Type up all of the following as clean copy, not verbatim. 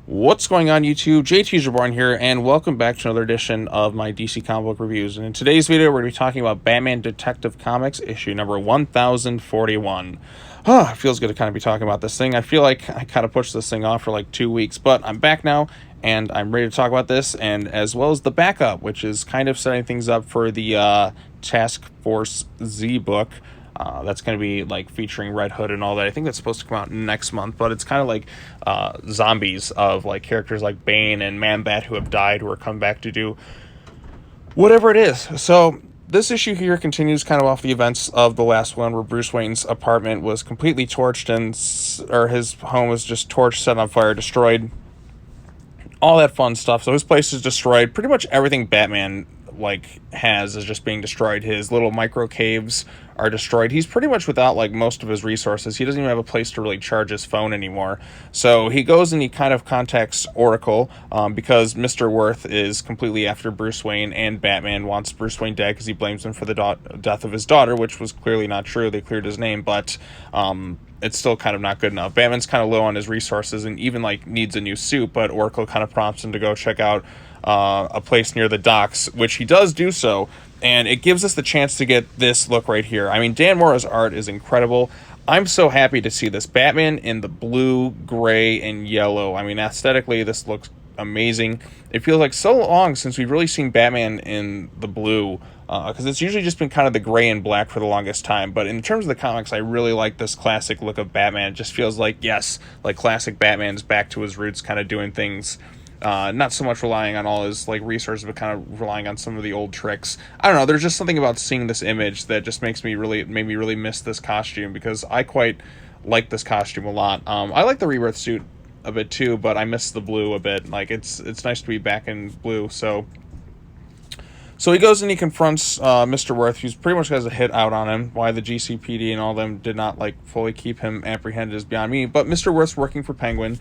What's going on, YouTube? JT's Reborn here, and welcome back to another edition of my DC comic book reviews. And in today's video, we're going to be talking about Batman Detective Comics, issue number 1041. It feels good to kind of be talking about this thing. I feel like I kind of pushed this thing off for like 2 weeks, but I'm back now, and I'm ready to talk about this, and as well as the backup, which is kind of setting things up for the Task Force Z book. That's going to be like featuring Red Hood and all that. I think that's supposed to come out next month, but it's kind of like zombies of like characters like Bane and Man-Bat who have died, who are coming back to do whatever it is. So this issue here continues kind of off the events of the last one, where Bruce Wayne's apartment was completely torched or his home was just torched, set on fire, destroyed, all that fun stuff. So his place is destroyed. Pretty much everything Batman has is just being destroyed. His little micro caves are destroyed. He's pretty much without like most of his resources. He doesn't even have a place to really charge his phone anymore. So he goes and he kind of contacts Oracle because Mr. Worth is completely after Bruce Wayne, and Batman wants Bruce Wayne dead because he blames him for the death of his daughter, which was clearly not true. They cleared his name, but it's still kind of not good enough. Batman's kind of low on his resources and even like needs a new suit, but Oracle kind of prompts him to go check out a place near the docks, which he does do so, and it gives us the chance to get this look right here. I mean, Dan Mora's art is incredible. I'm so happy to see this Batman in the blue, gray, and yellow. I mean, aesthetically, this looks amazing. It feels like so long since we've really seen Batman in the blue, because it's usually just been kind of the gray and black for the longest time. But in terms of the comics, I really like this classic look of Batman. It just feels like, yes, like classic Batman's back to his roots, kind of doing things. Not so much relying on all his like resources, but kind of relying on some of the old tricks. I don't know. There's just something about seeing this image that just made me really miss this costume, because I quite like this costume a lot. I like the Rebirth suit a bit too, but I miss the blue a bit. Like it's nice to be back in blue. So he goes and he confronts Mr. Worth, who's pretty much has a hit out on him. Why the GCPD and all them did not like fully keep him apprehended is beyond me. But Mr. Worth's working for Penguin.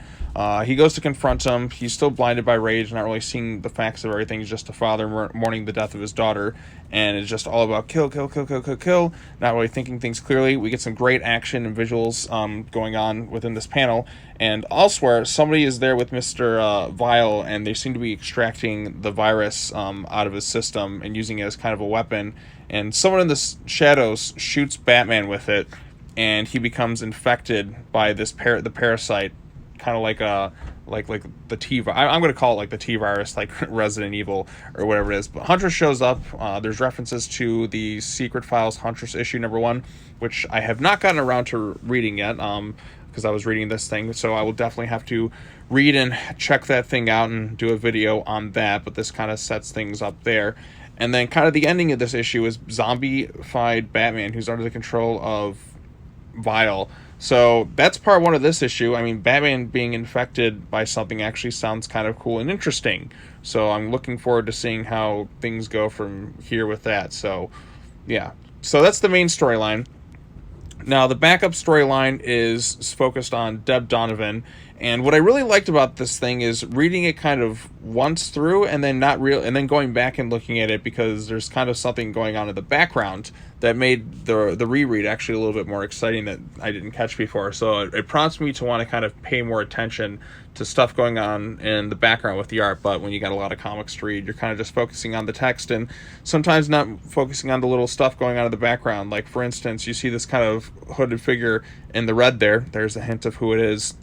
He goes to confront him. He's still blinded by rage, not really seeing the facts of everything. He's just a father mourning the death of his daughter, and it's just all about kill, kill, kill, kill, kill, kill. Not really thinking things clearly. We get some great action and visuals going on within this panel. And elsewhere, somebody is there with Mr. Vile, and they seem to be extracting the virus out of his system and using it as kind of a weapon. And someone in the shadows shoots Batman with it, and he becomes infected by this the parasite, kind of like the T. I'm going to call it like the T virus, like Resident Evil or whatever it is. But Huntress shows up. There's references to the Secret Files Huntress issue number 1, which I have not gotten around to reading yet. Because I was reading this thing, so I will definitely have to read and check that thing out and do a video on that, but this kind of sets things up there. And then kind of the ending of this issue is zombified Batman, who's under the control of Vile. So that's part 1 of this issue. I mean, Batman being infected by something actually sounds kind of cool and interesting, so I'm looking forward to seeing how things go from here with that. So yeah, so that's the main storyline. Now, the backup storyline is focused on Deb Donovan, and what I really liked about this thing is reading it kind of once through and then and then going back and looking at it, because there's kind of something going on in the background that made the reread actually a little bit more exciting that I didn't catch before. So it prompts me to want to kind of pay more attention to stuff going on in the background with the art. But when you got a lot of comics to read, you're kind of just focusing on the text and sometimes not focusing on the little stuff going on in the background. Like, for instance, you see this kind of hooded figure in the red there. There's a hint of who it is,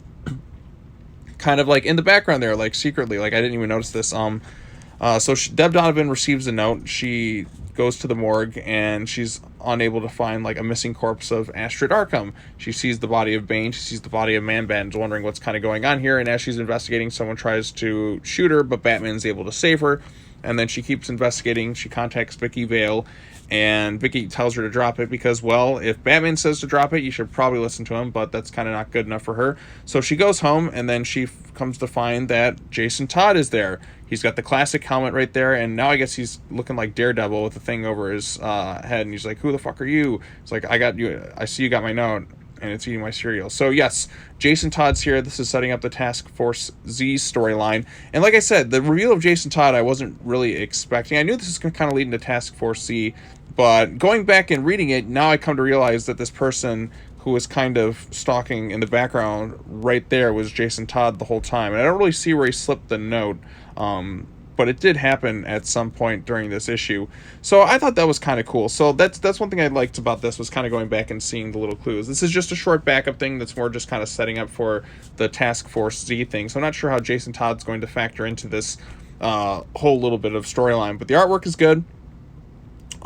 kind of like in the background there, like secretly. Like, I didn't even notice this. Deb Donovan receives a note. She goes to the morgue, and she's unable to find like a missing corpse of Astrid Arkham. She sees the body of Bane. She sees the body of Man-Bat, and is wondering what's kind of going on here. And as she's investigating, someone tries to shoot her, but Batman's able to save her. And then she keeps investigating. She contacts Vicky Vale, and Vicky tells her to drop it because, well, if Batman says to drop it, you should probably listen to him, but that's kind of not good enough for her. So she goes home, and then she comes to find that Jason Todd is there. He's got the classic helmet right there, and now I guess he's looking like Daredevil with the thing over his head, and he's like, "Who the fuck are you?" It's like, "I got you. I see you got my note, and it's eating my cereal." So yes, Jason Todd's here. This is setting up the Task Force Z storyline. And like I said, the reveal of Jason Todd I wasn't really expecting. I knew this was going to kind of lead into Task Force Z, but going back and reading it, now I come to realize that this person who was kind of stalking in the background right there was Jason Todd the whole time. And I don't really see where he slipped the note, but it did happen at some point during this issue. So I thought that was kind of cool. So that's one thing I liked about this, was kind of going back and seeing the little clues. This is just a short backup thing that's more just kind of setting up for the Task Force Z thing. So I'm not sure how Jason Todd's going to factor into this whole little bit of storyline. But the artwork is good.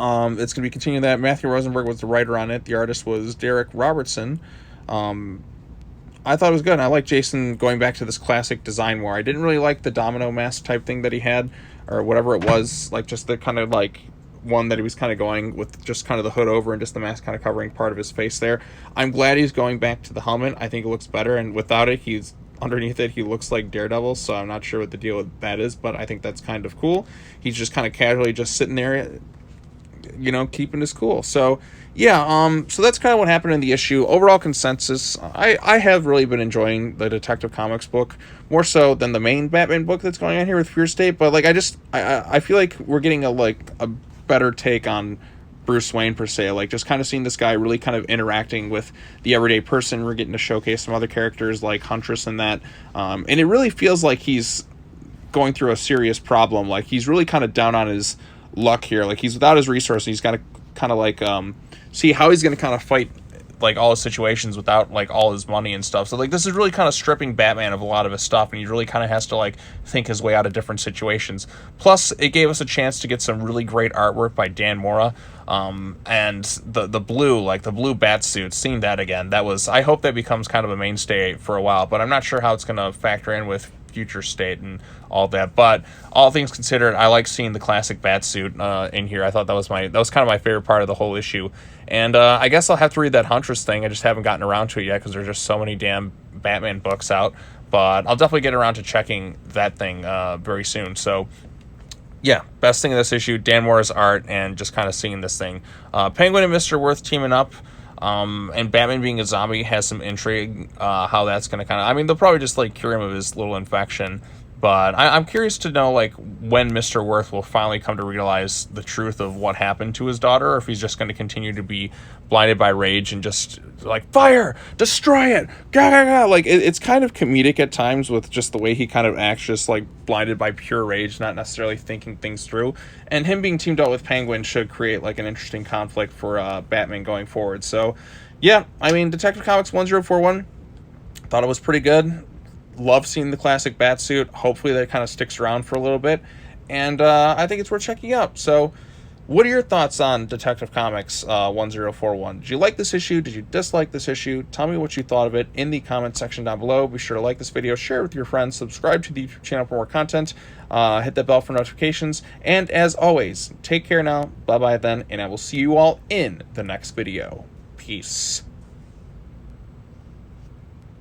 It's going to be continuing that. Matthew Rosenberg was the writer on it. The artist was Derek Robertson. I thought it was good. And I like Jason going back to this classic design more. I didn't really like the domino mask type thing that he had, or whatever it was, like just the kind of like one that he was kind of going with, just kind of the hood over and just the mask kind of covering part of his face there. I'm glad he's going back to the helmet. I think it looks better, and without it, underneath it, he looks like Daredevil, so I'm not sure what the deal with that is, but I think that's kind of cool. He's just kind of casually just sitting there, keeping his cool. So yeah, so that's kind of what happened in the issue. Overall consensus, I have really been enjoying the Detective Comics book more so than the main Batman book that's going on here with Fear State. But like, I feel like we're getting a better take on Bruce Wayne per se. Like, just kind of seeing this guy really kind of interacting with the everyday person. We're getting to showcase some other characters like Huntress and that, and it really feels like he's going through a serious problem. Like, he's really kind of down on his luck here. Like, he's without his resources. He's got to kind of like see how he's going to kind of fight like all his situations without like all his money and stuff. So like, this is really kind of stripping Batman of a lot of his stuff, and he really kind of has to like think his way out of different situations. Plus, it gave us a chance to get some really great artwork by Dan Mora, and the blue bat suit. Seeing that again, I hope that becomes kind of a mainstay for a while, but I'm not sure how it's going to factor in with Future State and all that. But all things considered, I like seeing the classic bat suit in here. I thought that was kind of my favorite part of the whole issue. And I guess I'll have to read that Huntress thing. I just haven't gotten around to it yet because there's just so many damn Batman books out. But I'll definitely get around to checking that thing very soon. So yeah, best thing in this issue, Dan Mora's art and just kind of seeing this thing. Penguin and Mr. Worth teaming up. And Batman being a zombie has some intrigue, how that's going to kind of, I mean, they'll probably just like cure him of his little infection, but I'm curious to know like when Mr. Worth will finally come to realize the truth of what happened to his daughter, or if he's just going to continue to be blinded by rage and just like, fire, destroy it, gah, gah, gah. Like, it's kind of comedic at times with just the way he kind of acts, just like blinded by pure rage, not necessarily thinking things through. And him being teamed up with Penguin should create like an interesting conflict for Batman going forward. So yeah, I mean, Detective Comics 1041, thought it was pretty good. Love seeing the classic Batsuit. Hopefully that kind of sticks around for a little bit, and I think it's worth checking out. So what are your thoughts on Detective Comics 1041? Did you like this issue? Did you dislike this issue? Tell me what you thought of it in the comment section down below. Be sure to like this video, share it with your friends, subscribe to the YouTube channel for more content, hit that bell for notifications, and as always, take care now, bye bye then, and I will see you all in the next video. Peace.